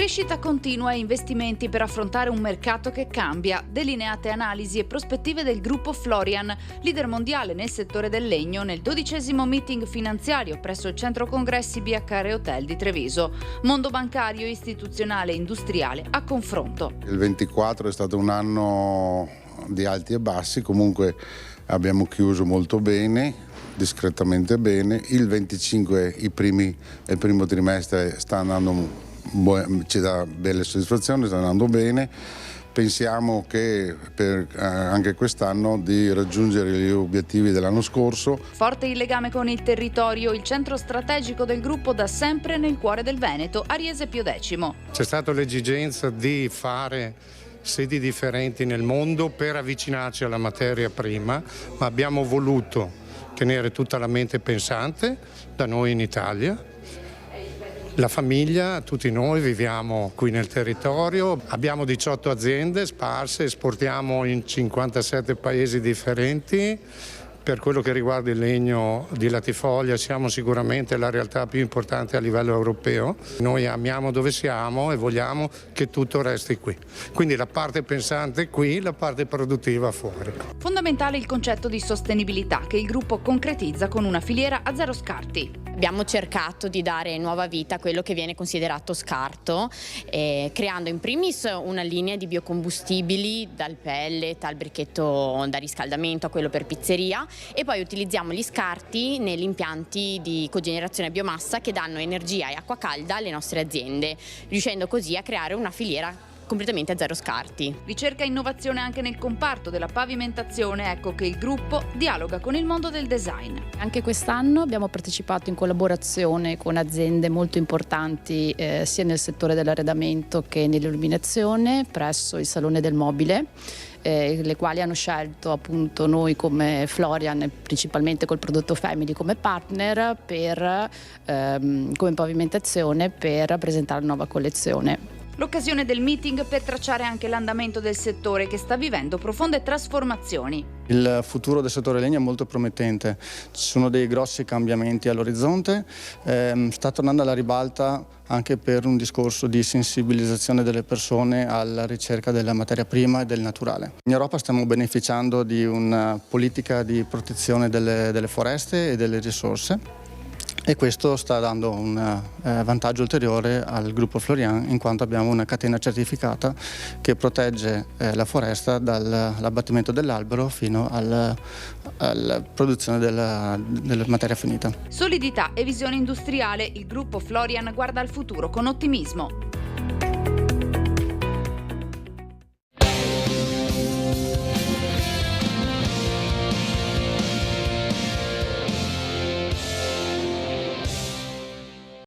Crescita continua e investimenti per affrontare un mercato che cambia. Delineate analisi e prospettive del gruppo Florian, leader mondiale nel settore del legno, nel 12° meeting finanziario presso il centro congressi BHR Hotel di Treviso. Mondo bancario, istituzionale e industriale a confronto. Il 24 è stato un anno di alti e bassi, comunque abbiamo chiuso molto bene, discretamente bene. Il 25, il primo trimestre sta andando, ci dà belle soddisfazioni, sta andando bene. Pensiamo che anche quest'anno di raggiungere gli obiettivi dell'anno scorso. Forte il legame con il territorio, il centro strategico del gruppo da sempre nel cuore del Veneto, Ariese Pio X. C'è stata l'esigenza di fare sedi differenti nel mondo per avvicinarci alla materia prima, ma abbiamo voluto tenere tutta la mente pensante da noi in Italia. La famiglia, tutti noi viviamo qui nel territorio, abbiamo 18 aziende sparse, esportiamo in 57 paesi differenti. Per quello che riguarda il legno di latifoglia siamo sicuramente la realtà più importante a livello europeo. Noi amiamo dove siamo e vogliamo che tutto resti qui. Quindi la parte pensante qui, la parte produttiva fuori. Fondamentale il concetto di sostenibilità che il gruppo concretizza con una filiera a zero scarti. Abbiamo cercato di dare nuova vita a quello che viene considerato scarto, creando in primis una linea di biocombustibili dal pellet al bricchetto da riscaldamento a quello per pizzeria, e poi utilizziamo gli scarti negli impianti di cogenerazione biomassa che danno energia e acqua calda alle nostre aziende, riuscendo così a creare una filiera completamente a zero scarti. Ricerca e innovazione anche nel comparto della pavimentazione, ecco che il gruppo dialoga con il mondo del design. Anche quest'anno abbiamo partecipato in collaborazione con aziende molto importanti sia nel settore dell'arredamento che nell'illuminazione presso il Salone del Mobile, le quali hanno scelto appunto noi come Florian, principalmente col prodotto Family come partner come pavimentazione per presentare la nuova collezione. L'occasione del meeting per tracciare anche l'andamento del settore che sta vivendo profonde trasformazioni. Il futuro del settore legno è molto promettente, ci sono dei grossi cambiamenti all'orizzonte, sta tornando alla ribalta anche per un discorso di sensibilizzazione delle persone alla ricerca della materia prima e del naturale. In Europa stiamo beneficiando di una politica di protezione delle foreste e delle risorse. E questo sta dando un vantaggio ulteriore al gruppo Florian, in quanto abbiamo una catena certificata che protegge la foresta dall'abbattimento dell'albero fino alla produzione della materia finita. Solidità e visione industriale, il gruppo Florian guarda al futuro con ottimismo.